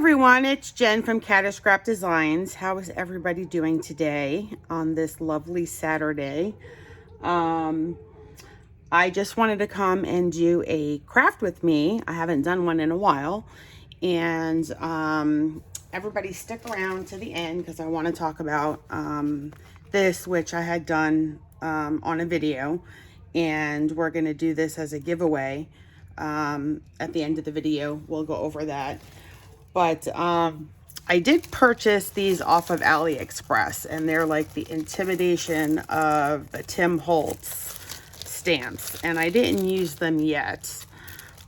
everyone, it's Jen from Catascrapdesigns. How is everybody doing today on this lovely Saturday? I just wanted to come and do a craft with me. I haven't done one in a while. And everybody stick around to the end because I want to talk about this, which I had done on a video. And we're going to do this as a giveaway. At the end of the video, we'll go over that. But I did purchase these off of AliExpress, and they're like the intimidation of the Tim Holtz stamps, and I didn't use them yet.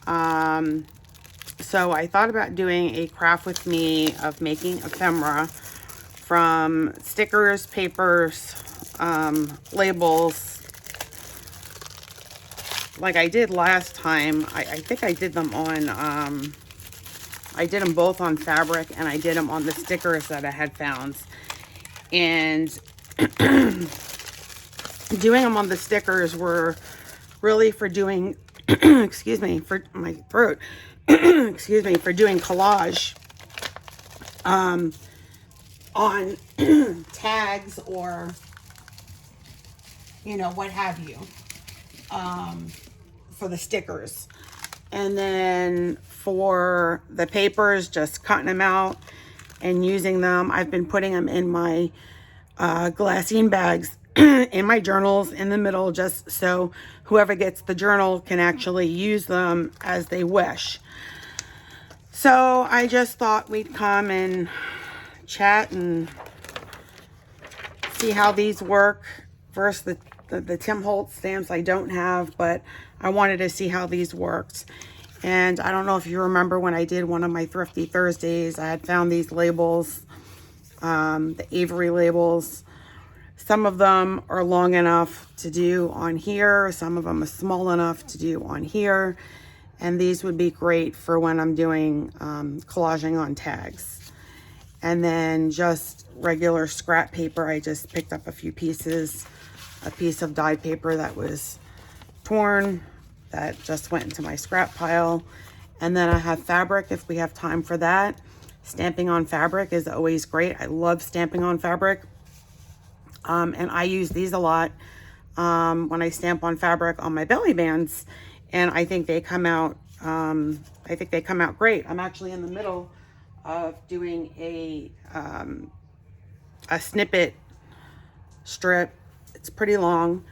So I thought about doing a craft with me of making ephemera from stickers, papers, labels, like I did last time. I think I did them on, I did them both on fabric, and I did them on the stickers that I had found. And doing them on the stickers were really for doing, excuse me, for my throat, excuse me, for doing collage on tags or, you know, what have you, for the stickers. And then for the papers, just cutting them out and using them. I've been putting them in my glassine bags in my journals in the middle, just so whoever gets the journal can actually use them as they wish. So I just thought we'd come and chat and see how these work. First, the Tim Holtz stamps I don't have, but I wanted to see how these worked. And I don't know if you remember when I did one of my Thrifty Thursdays, I had found these labels, the Avery labels. Some of them are long enough to do on here. Some of them are small enough to do on here. And these would be great for when I'm doing collaging on tags. And then just regular scrap paper. I just picked up a few pieces, a piece of dyed paper that was torn, that just went into my scrap pile. And then I have fabric if we have time for that. Stamping on fabric is always great. I love stamping on fabric. And I use these a lot when I stamp on fabric on my belly bands, and I think they come out great. I'm actually in the middle of doing a snippet strip. It's pretty long,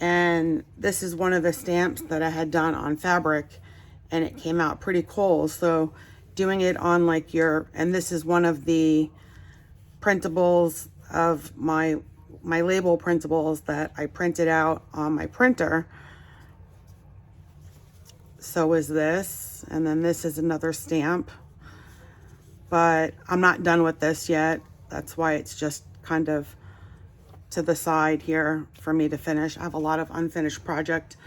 and this is one of the stamps that I had done on fabric, and it came out pretty cool. So doing it on like and this is one of the printables of my label printables that I printed out on my printer. So is this, and then this is another stamp, but I'm not done with this yet. That's why it's just kind of to the side here for me to finish. I have a lot of unfinished projects,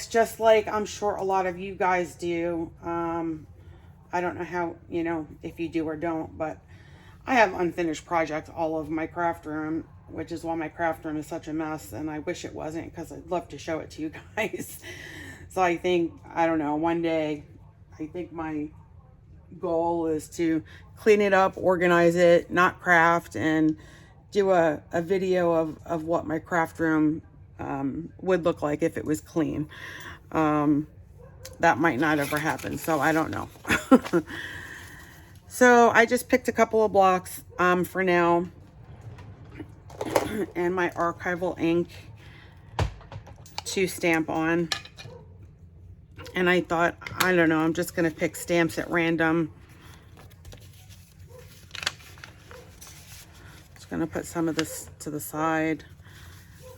just like I'm sure a lot of you guys do. I don't know how, you know, if you do or don't, but I have unfinished projects all over my craft room, which is why my craft room is such a mess, and I wish it wasn't, because I'd love to show it to you guys. So I think, I don't know, one day, I think my goal is to clean it up, organize it, not craft, and do a video of what my craft room would look like if it was clean. That might not ever happen, so I don't know. So I just picked a couple of blocks for now, and my archival ink to stamp on. And I thought, I don't know, I'm just going to pick stamps at random. Just going to put some of this to the side.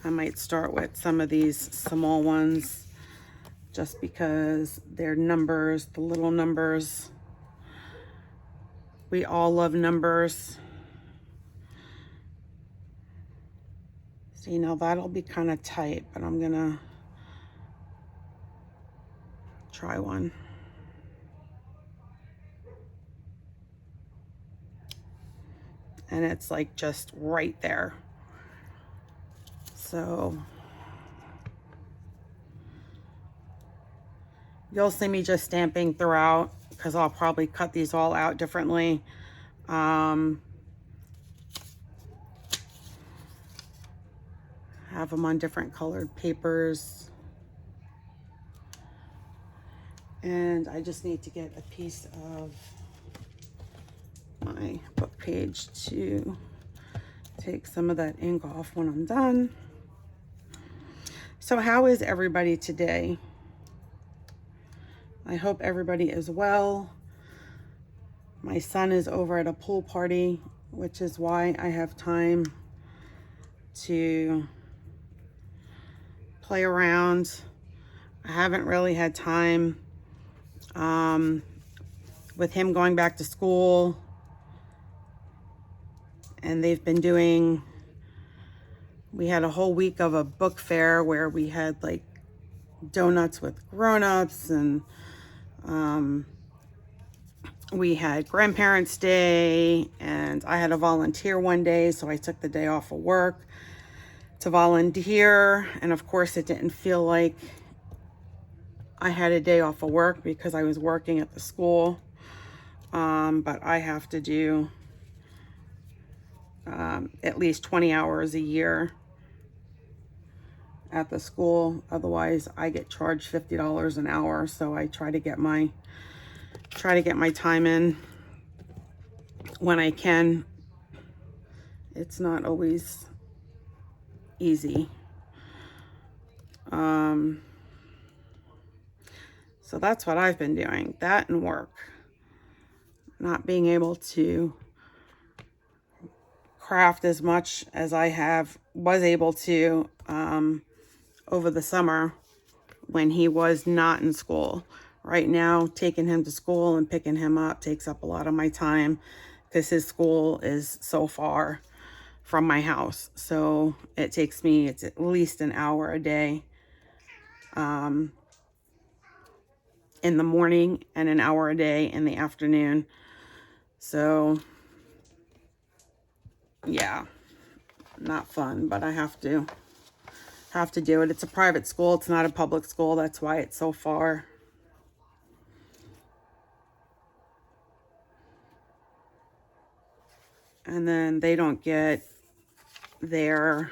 I might start with some of these small ones, just because they're numbers, the little numbers. We all love numbers. See, now that'll be kind of tight, but I'm gonna try one. And it's like just right there. So you'll see me just stamping throughout, because I'll probably cut these all out differently. Have them on different colored papers. And I just need to get a piece of my book page to take some of that ink off when I'm done. So how is everybody today? I hope everybody is well. My son is over at a pool party, which is why I have time to play around. I haven't really had time with him going back to school, and they've been doing, we had a whole week of a book fair where we had like donuts with grown-ups, and we had Grandparents' Day, and I had a volunteer one day, so I took the day off of work to volunteer. And of course it didn't feel like I had a day off of work because I was working at the school. But I have to do at least 20 hours a year at the school. Otherwise I get charged $50 an hour. So I try to get my time in when I can. It's not always easy. So that's what I've been doing, that and work. Not being able to craft as much as I was able to over the summer when he was not in school. Right now, taking him to school and picking him up takes up a lot of my time because his school is so far from my house. So it takes me, it's at least an hour a day in the morning and an hour a day in the afternoon. So yeah, not fun, but I have to do it. It's a private school. It's not a public school. That's why it's so far. And then they don't get their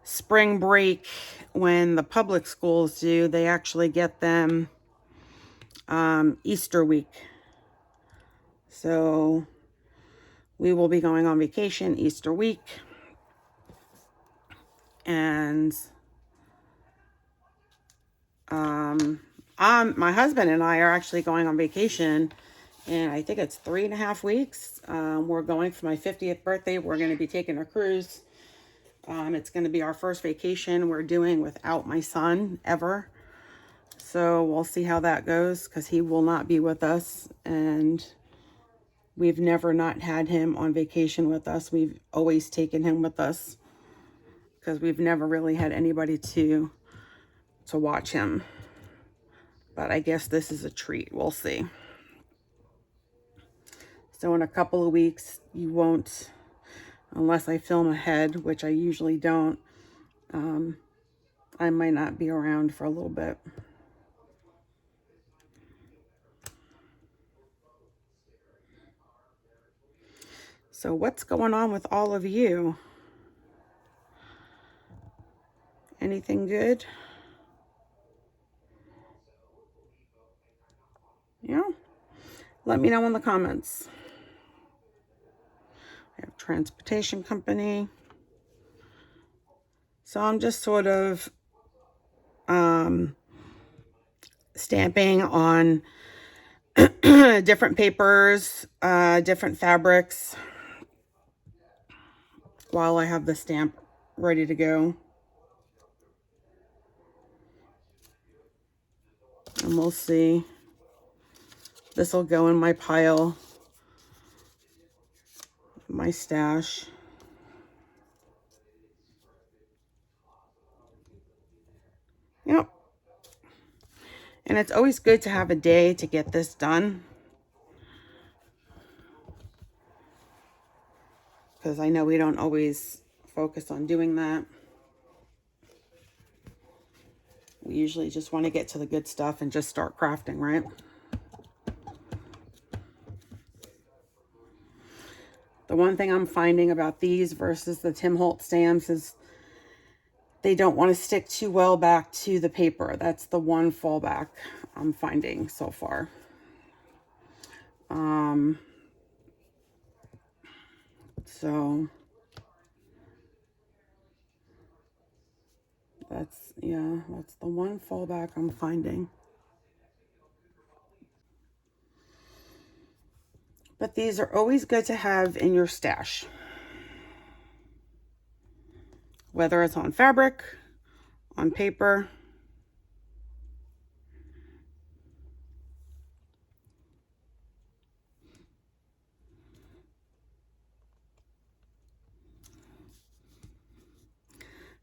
spring break when the public schools do. They actually get them Easter week. So we will be going on vacation Easter week. And my husband and I are actually going on vacation, and I think it's 3.5 weeks. We're going for my 50th birthday. We're going to be taking a cruise. It's going to be our first vacation we're doing without my son ever. So we'll see how that goes, because he will not be with us, and we've never not had him on vacation with us. We've always taken him with us because we've never really had anybody to watch him. But I guess this is a treat. We'll see. So in a couple of weeks, you won't, unless I film ahead, which I usually don't, I might not be around for a little bit. So what's going on with all of you? Anything good? Yeah? Let me know in the comments. I have transportation company. So I'm just sort of stamping on different papers, different fabrics, while I have the stamp ready to go. And we'll see. This will go in my pile, my stash. Yep. And it's always good to have a day to get this done, because I know we don't always focus on doing that. We usually just want to get to the good stuff and just start crafting, right? The one thing I'm finding about these versus the Tim Holtz stamps is they don't want to stick too well back to the paper. That's the one fallback I'm finding so far. So that's, yeah, that's the one fallback I'm finding. But these are always good to have in your stash, whether it's on fabric, on paper.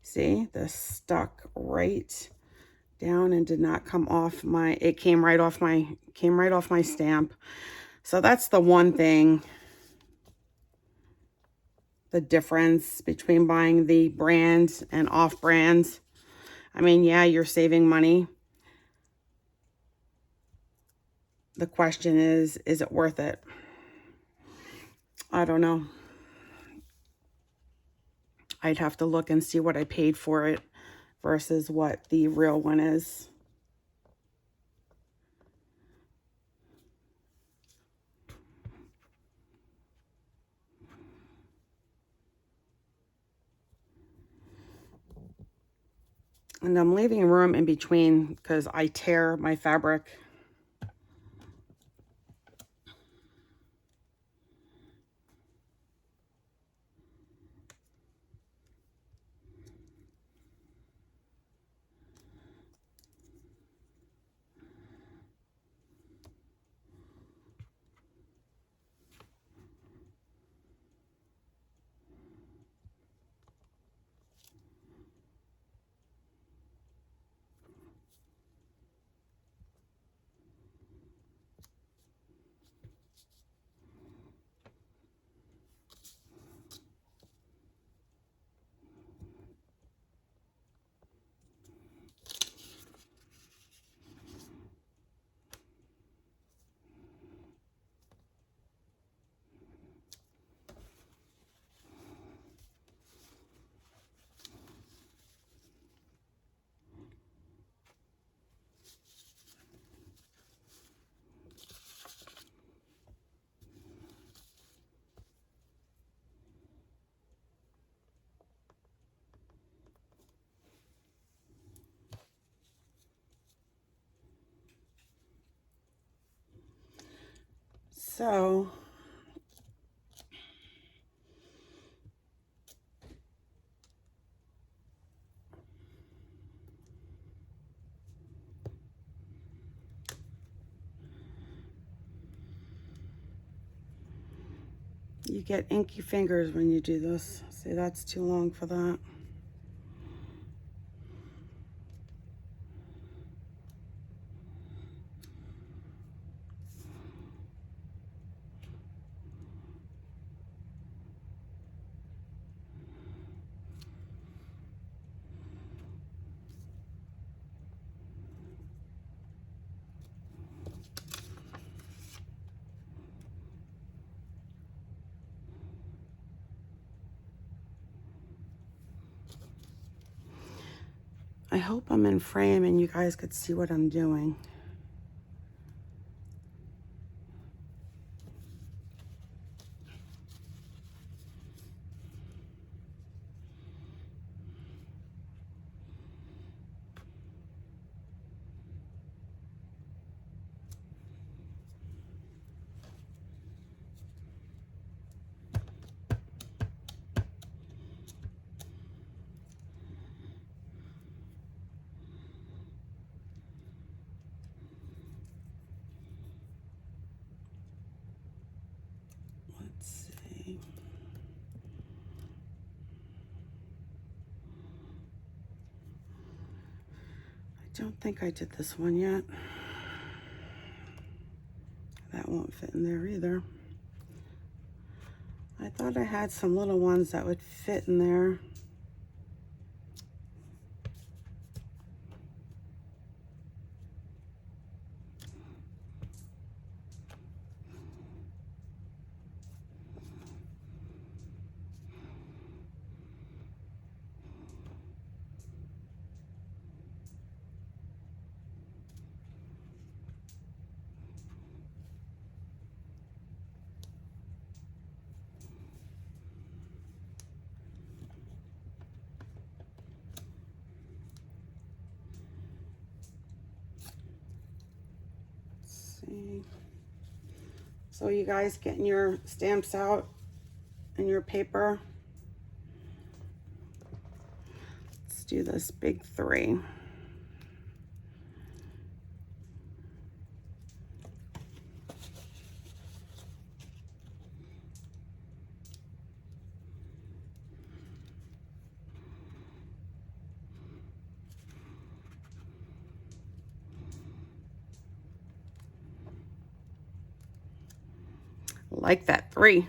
See, this stuck right down and did not come off my, it came right off my stamp. So that's the one thing, the difference between buying the brand and off brand. I mean, yeah, you're saving money. The question is it worth it? I don't know. I'd have to look and see what I paid for it versus what the real one is. And I'm leaving room in between because I tear my fabric. So you get inky fingers when you do this. See, that's too long for that. I hope I'm in frame and you guys could see what I'm doing. Let's see. I don't think I did this one yet. That won't fit in there either. I thought I had some little ones that would fit in there. see. So you guys getting your stamps out and your paper. Let's do this big 3. Like that 3.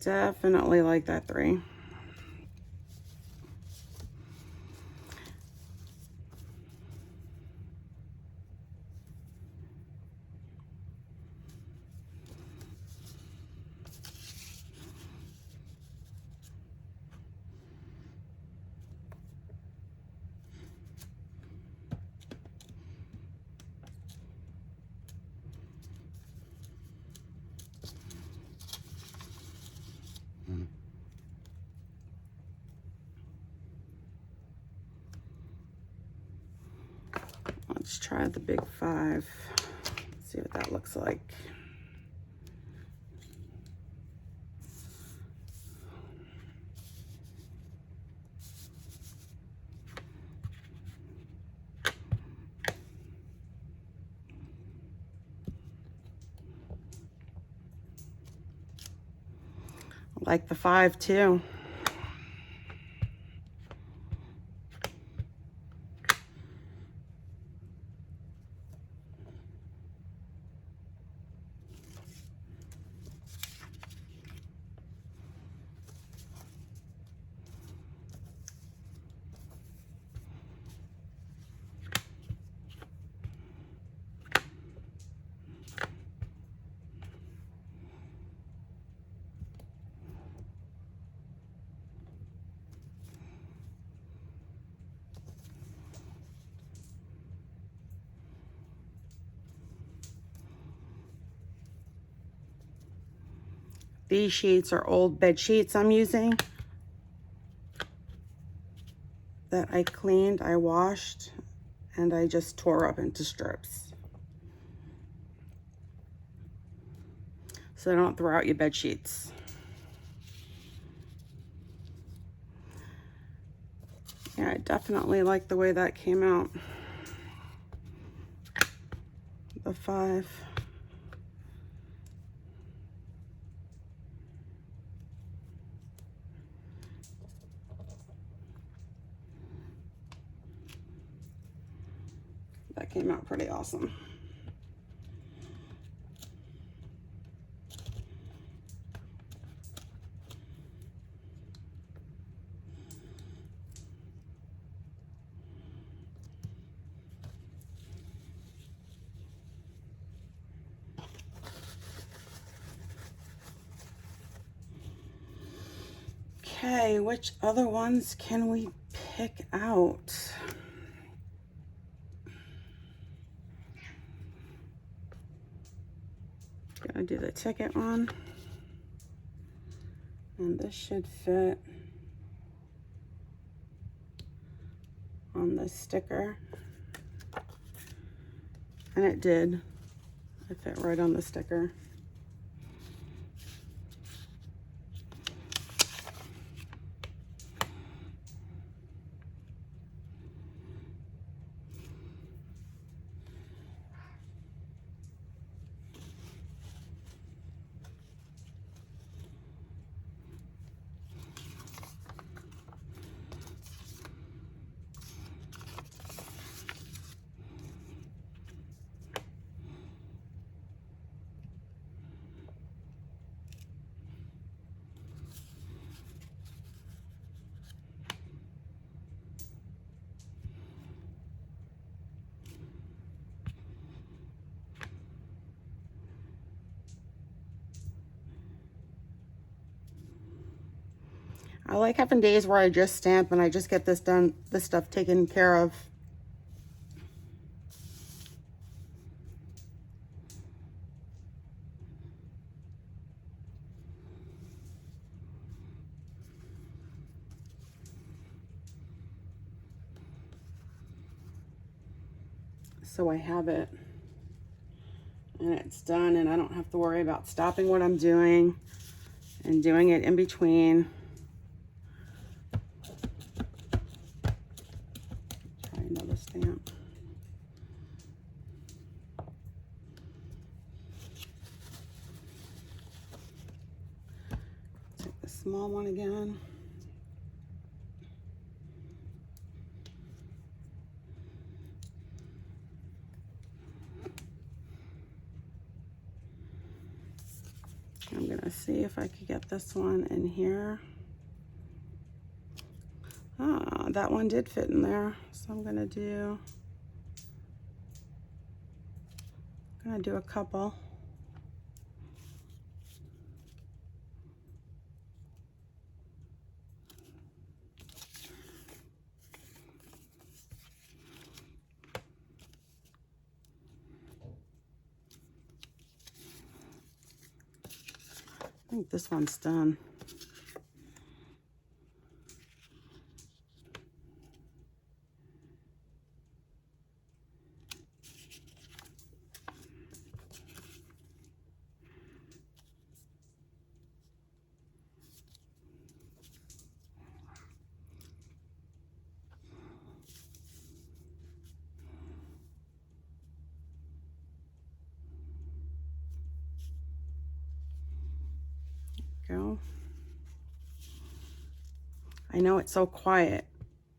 Definitely like that 3. Let's try the big 5. See what that looks like. Like the 5 too. These sheets are old bed sheets I'm using that I cleaned, I washed, and I just tore up into strips. So don't throw out your bed sheets. Yeah, I definitely like the way that came out. The 5. That came out pretty awesome. Okay, which other ones can we pick out? Gonna do the ticket one. And this should fit on this sticker. And it did. It fit right on the sticker. I like having days where I just stamp and I just get this done, this stuff taken care of. so I have it and it's done, and I don't have to worry about stopping what I'm doing and doing it in between. Try another stamp. Take the small one again. I'm gonna see if I could get this one in here. Ah, that one did fit in there. So I'm gonna do a couple. I think this one's done. Go. I know it's so quiet.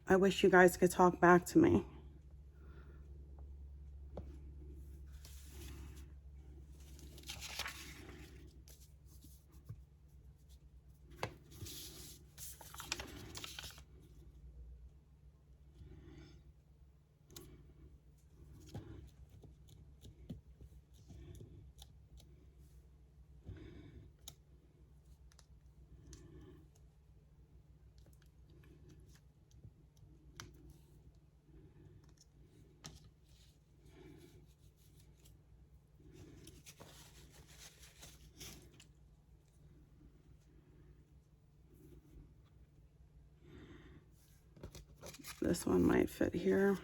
I wish you guys could talk back to me. This one might fit here.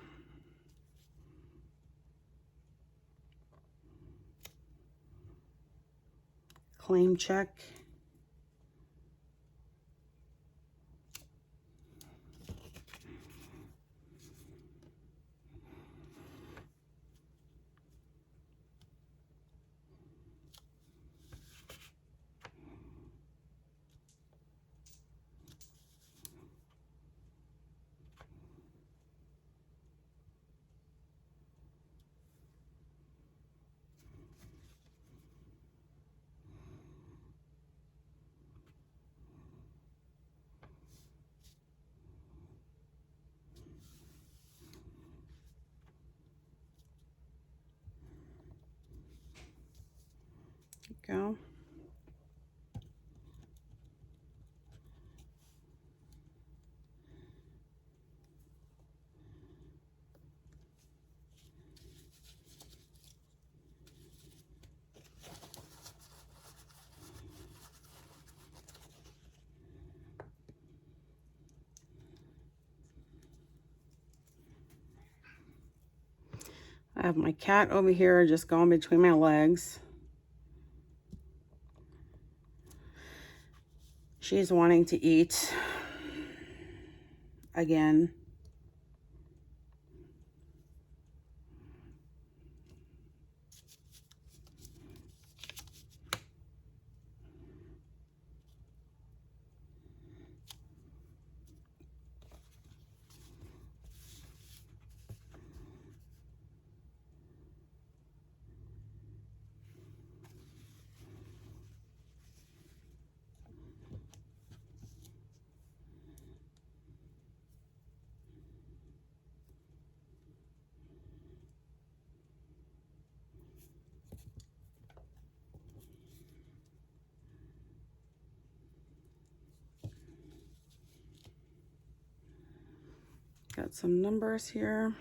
Claim check. Go. I have my cat over here just going between my legs. She's wanting to eat again. Got some numbers here.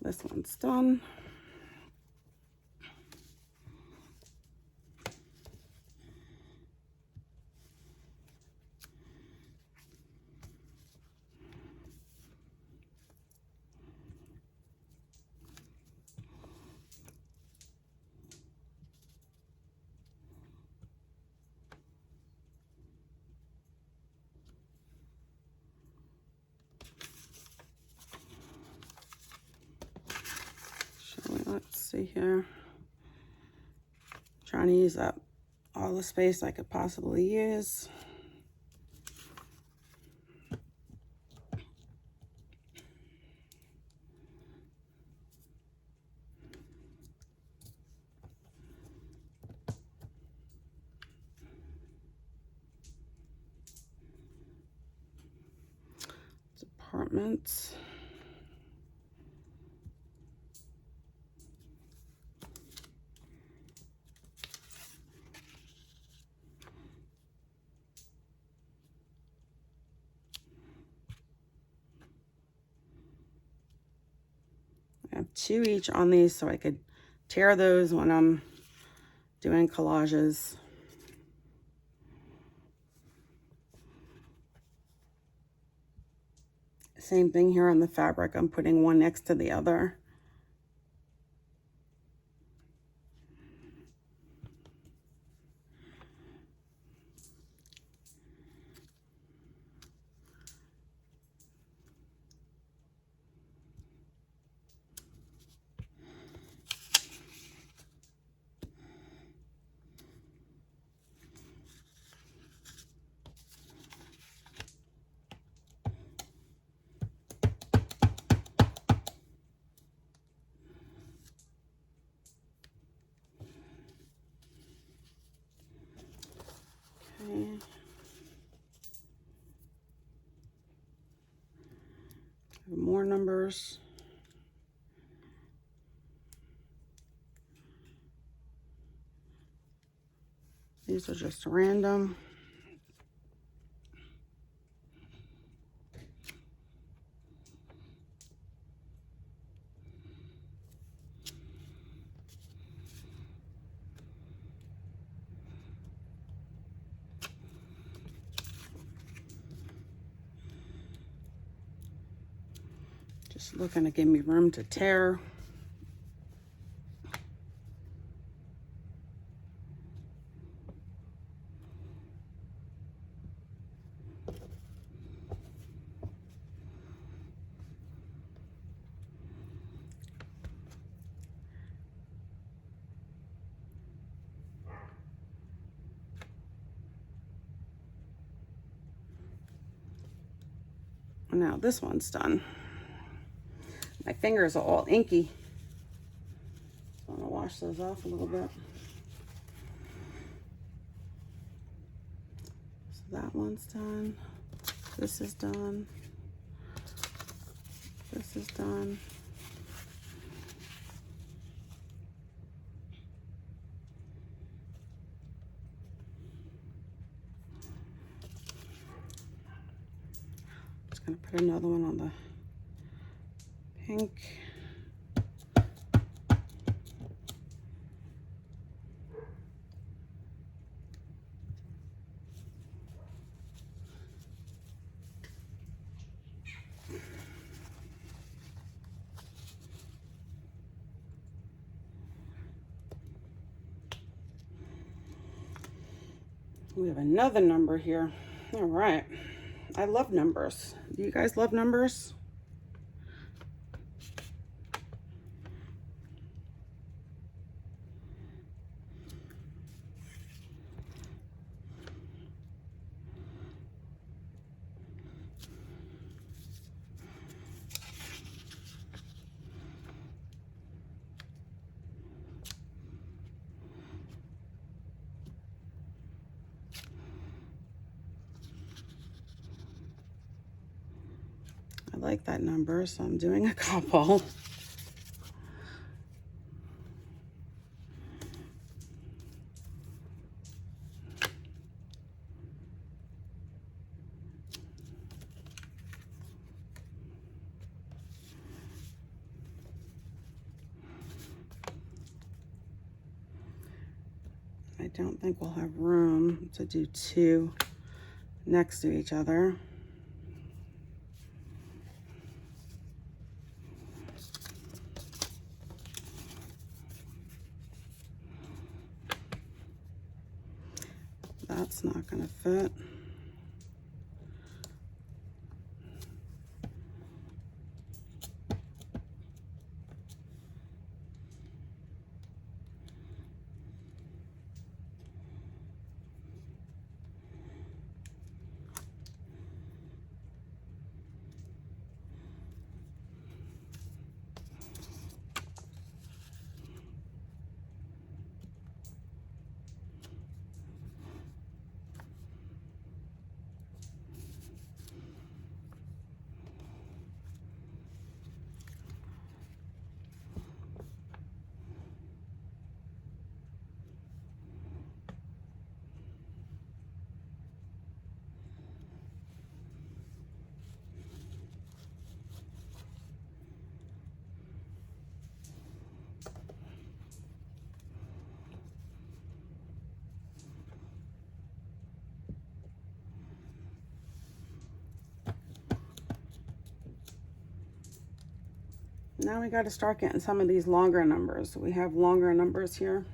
this one's done. Let's see here. Trying to use up all the space I could possibly use. Apartments. I have 2 each on these so I could tear those when I'm doing collages. Same thing here on the fabric. I'm putting one next to the other. More numbers. These are just random. Just looking to give me room to tear. Now this one's done. My fingers are all inky. I want to wash those off a little bit. So that one's done. This is done. This is done. Just gonna put another one on the pink. We have another number here. All right. I love numbers. Do you guys love numbers? I like that number, so I'm doing a couple. I don't think we'll have room to do two next to each other. That's not going to fit. Now we got to start getting some of these longer numbers. We have longer numbers here.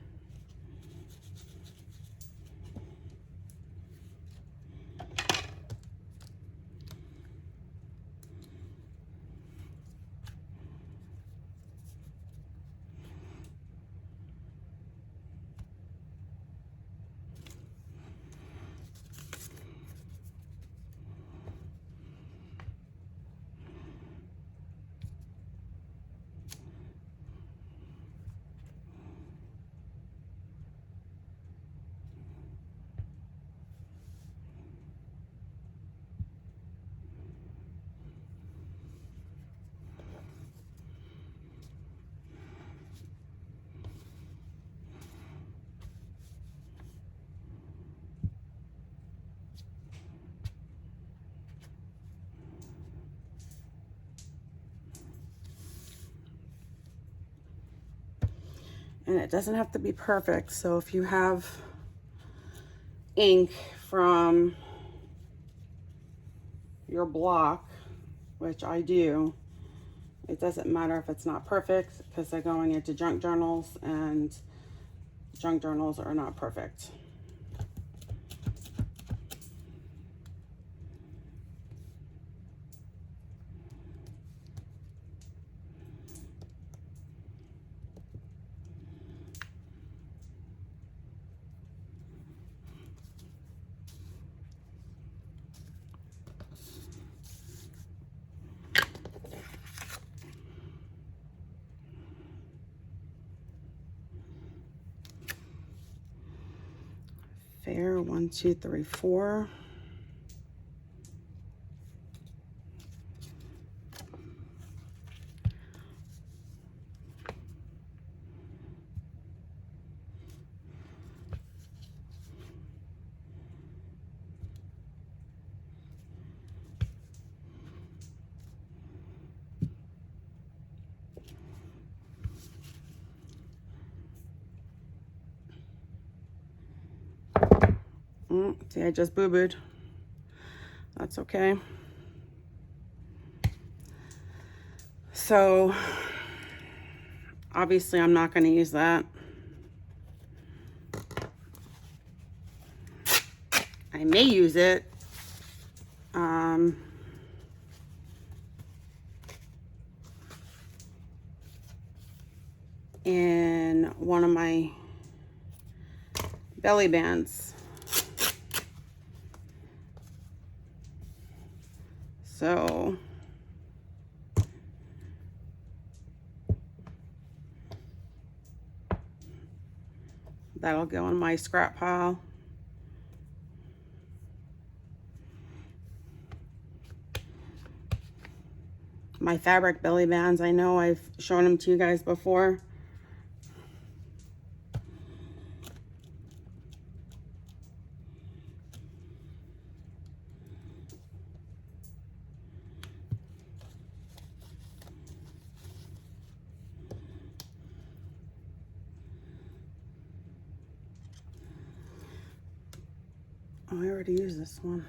And it doesn't have to be perfect. So if you have ink from your block, which I do, it doesn't matter if it's not perfect because they're going into junk journals and junk journals are not perfect. Fair, 1, 2, 3, 4. See, I just boo-booed. That's okay. So, obviously I'm not going to use that. I may use it. In one of my belly bands. So that'll go in my scrap pile. My fabric belly bands, I know I've shown them to you guys before. Oh, I already used this one.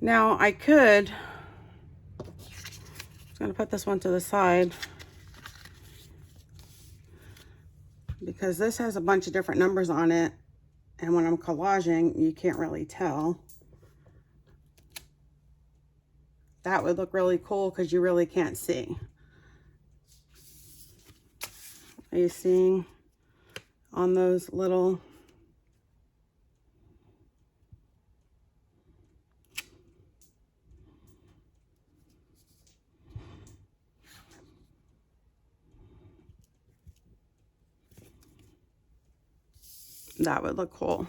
Now I could, I'm going to put this one to the side because this has a bunch of different numbers on it, and when I'm collaging you can't really tell. That would look really cool because you really can't see. Are you seeing on those little? That would look cool.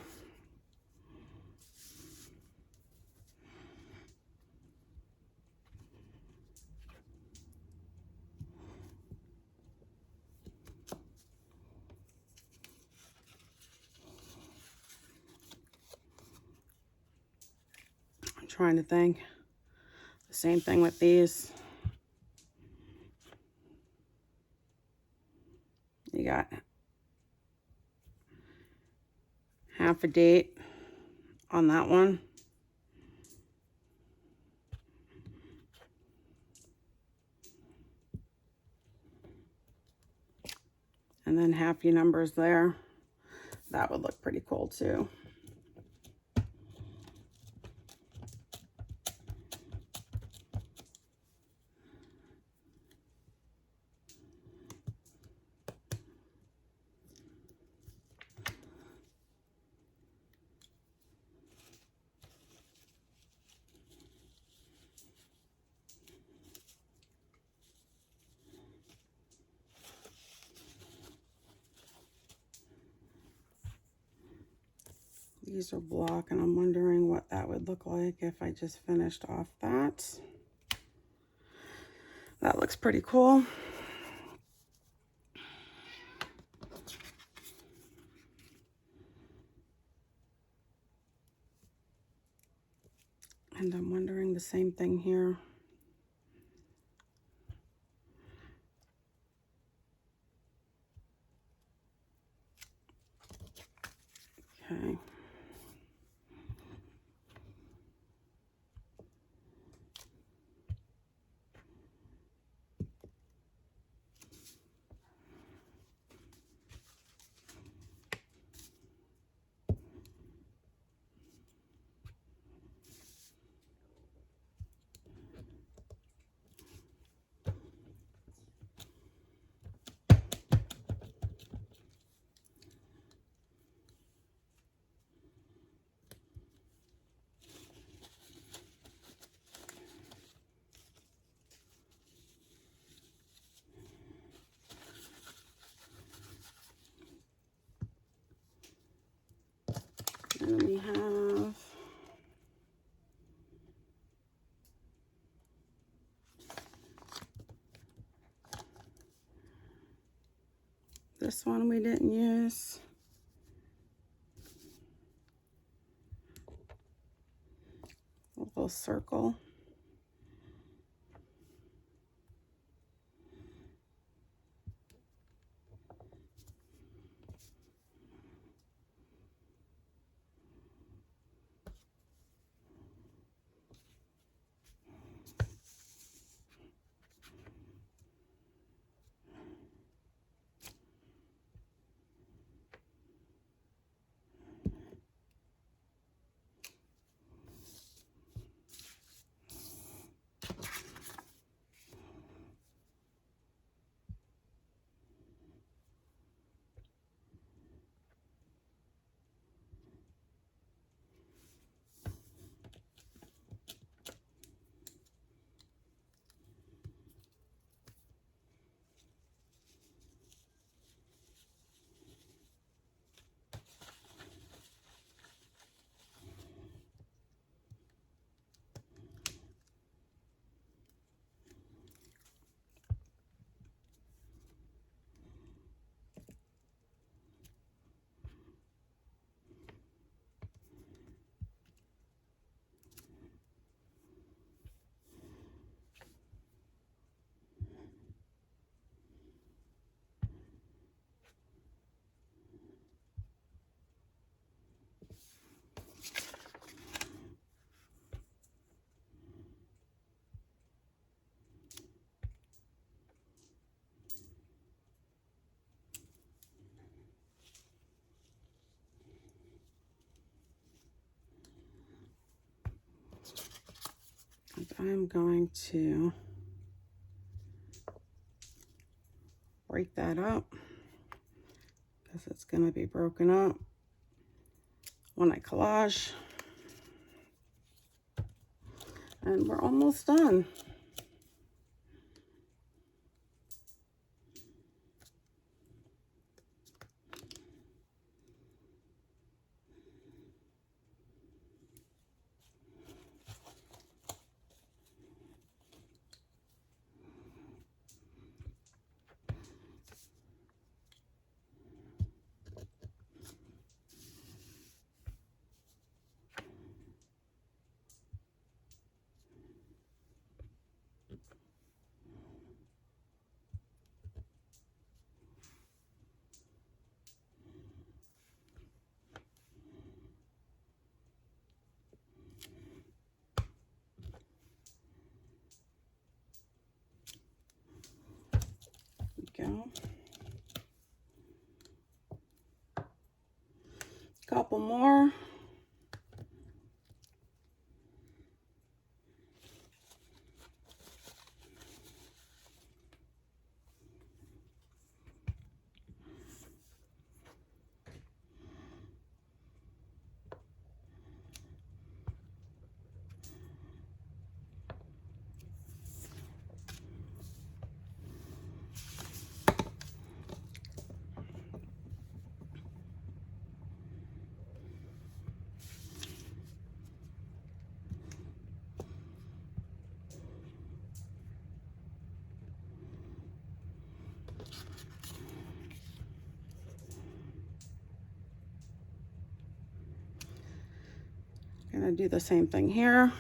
I'm trying to think. The same thing with these. You got half a date on that one. And then half your numbers there. That would look pretty cool too. These are block, and I'm wondering what that would look like if I just finished off that. That looks pretty cool. And I'm wondering the same thing here. Okay. And then we have this one we didn't use. A little circle. I'm going to break that up because it's going to be broken up when I collage. And we're almost done. Go. Couple more. Gonna do the same thing here.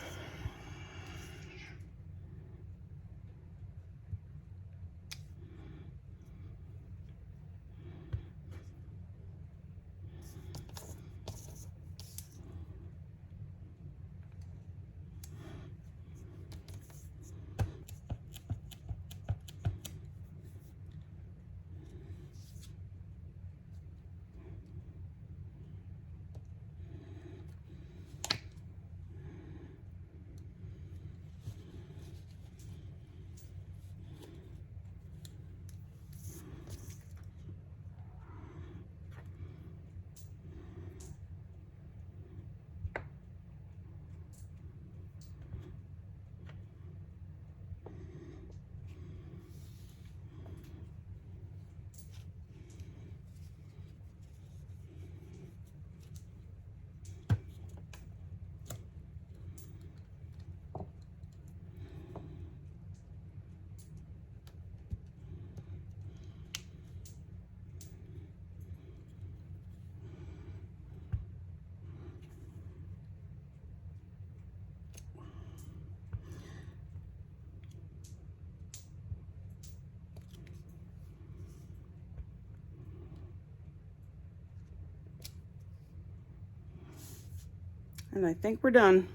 And I think we're done.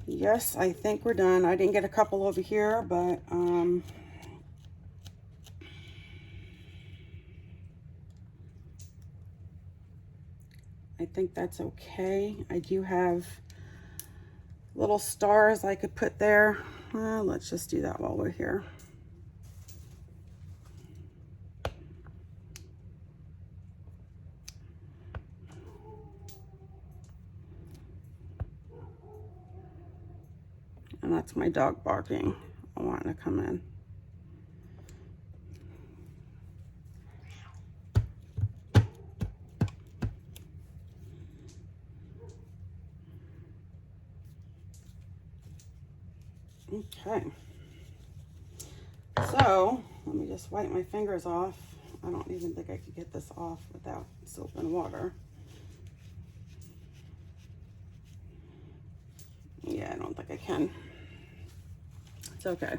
Yes, I think we're done. I didn't get a couple over here, but I think that's okay. I do have little stars I could put there. Let's just do that while we're here. And that's my dog barking. I want to come in. Okay. So, let me just wipe my fingers off. I don't even think I could get this off without soap and water. Yeah, I don't think I can. It's okay.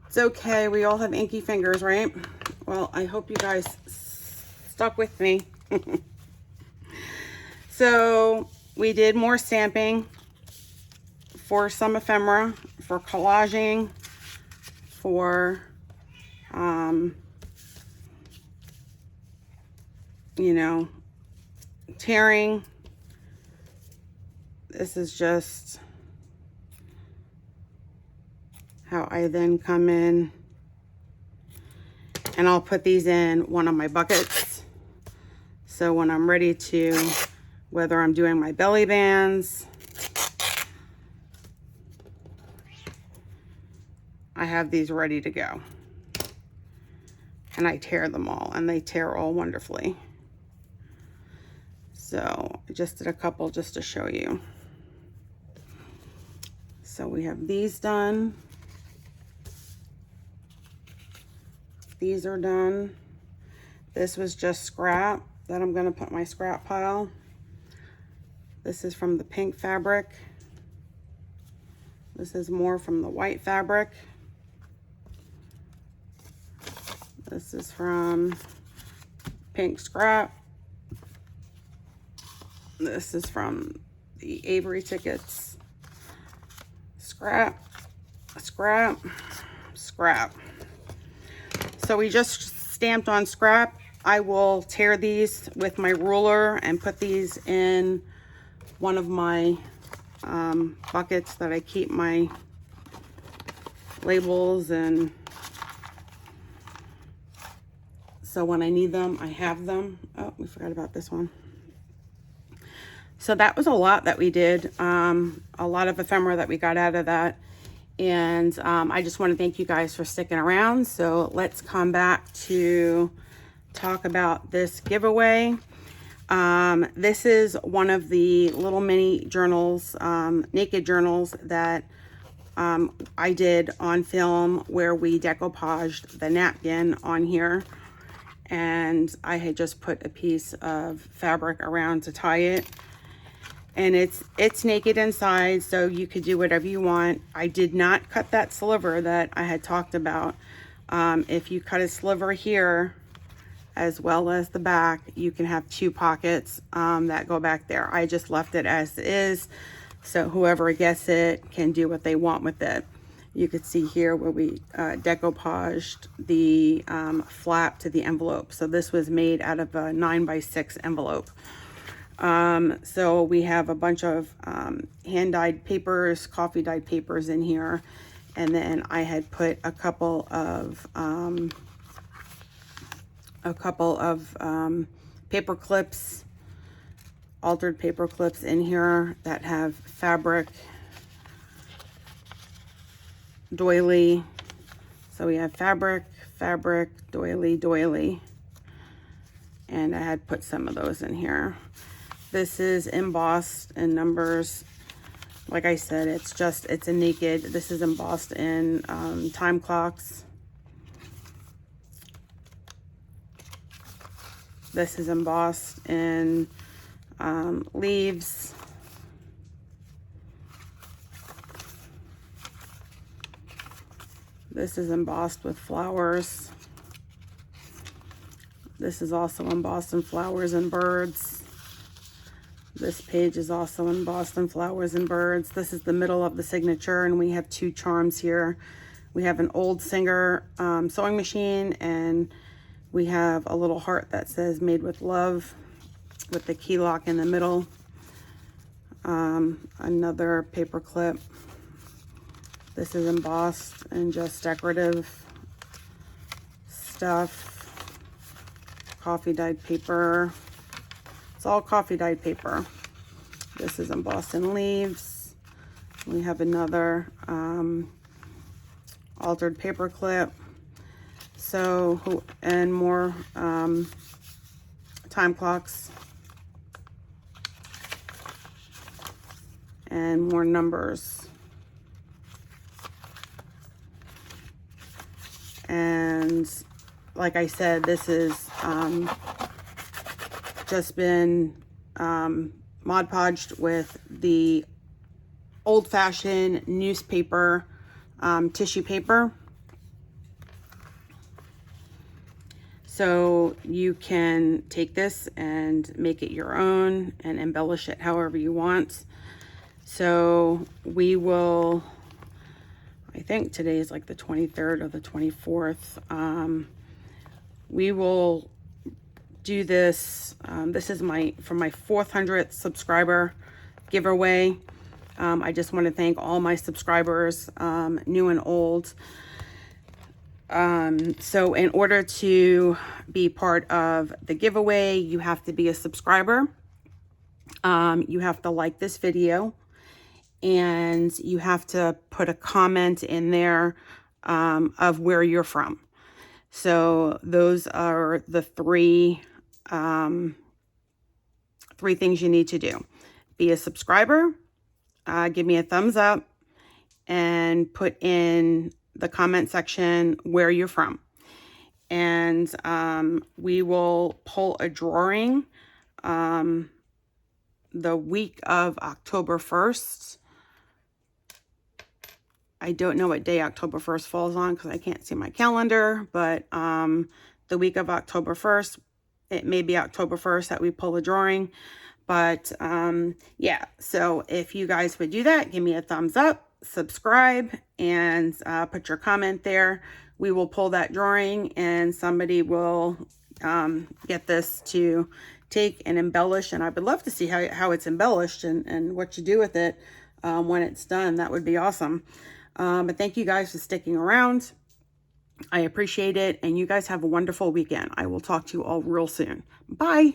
It's okay. We all have inky fingers, right? Well, I hope you guys stuck with me. So, we did more stamping for some ephemera, for collaging, for, you know, tearing. this is just how I then come in, and I'll put these in one of my buckets. So when I'm ready to, whether I'm doing my belly bands, I have these ready to go. And I tear them all, and they tear all wonderfully. So I just did a couple just to show you. So we have these done. These are done. This was just scrap that I'm gonna put in my scrap pile. This is from the pink fabric. This is more from the white fabric. This is from pink scrap. This is from the Avery tickets. Scrap, scrap, scrap. So we just stamped on scrap. I will tear these with my ruler and put these in one of my buckets that I keep my labels, and so when I need them, I have them. Oh, we forgot about this one. So that was a lot that we did, a lot of ephemera that we got out of that. And I just want to thank you guys for sticking around. So let's come back to talk about this giveaway. This is one of the little mini journals, naked journals that I did on film, where we decoupaged the napkin on here. And I had just put a piece of fabric around to tie it. And it's naked inside, so you could do whatever you want. I did not cut that sliver that I had talked about. If you cut a sliver here, as well as the back, you can have two pockets that go back there. I just left it as is, so whoever gets it can do what they want with it. You could see here where we decoupaged the flap to the envelope. So this was made out of a 9x6 envelope. So we have a bunch of hand-dyed papers, coffee-dyed papers in here. And then I had put a couple of paper clips, altered paper clips in here that have fabric doily. So we have fabric, fabric, doily, doily. And I had put some of those in here. This is embossed in numbers. Like I said, it's a naked. This is embossed in time clocks. This is embossed in leaves. This is embossed with flowers. This is also embossed in flowers and birds. This page is also embossed in flowers and birds. This is the middle of the signature, and we have two charms here. We have an old Singer sewing machine, and we have a little heart that says made with love with the key lock in the middle. Another paper clip. This is embossed and just decorative stuff. Coffee dyed paper. It's all coffee dyed paper. This is embossed in leaves. We have another altered paper clip. So, and more time clocks. And more numbers. And like I said, this is just been Mod Podged with the old-fashioned newspaper tissue paper. So you can take this and make it your own and embellish it however you want. So we will, I think today is like the 23rd or the 24th. We will do this. This is for my 400th subscriber. giveaway. I just want to thank all my subscribers, new and old. So in order to be part of the giveaway, you have to be a subscriber. You have to like this video, and you have to put a comment in there of where you're from. So those are the three things you need to do. Be a subscriber, give me a thumbs up, and put in the comment section where you're from. And we will pull a drawing the week of October 1st. I don't know what day October 1st falls on because I can't see my calendar, but the week of October 1st, it may be October 1st that we pull a drawing. But yeah, so if you guys would do that, give me a thumbs up, subscribe, and put your comment there. We will pull that drawing, and somebody will get this to take and embellish. And I would love to see how it's embellished and what you do with it when it's done. That would be awesome. But thank you guys for sticking around. I appreciate it. And you guys have a wonderful weekend. I will talk to you all real soon. Bye.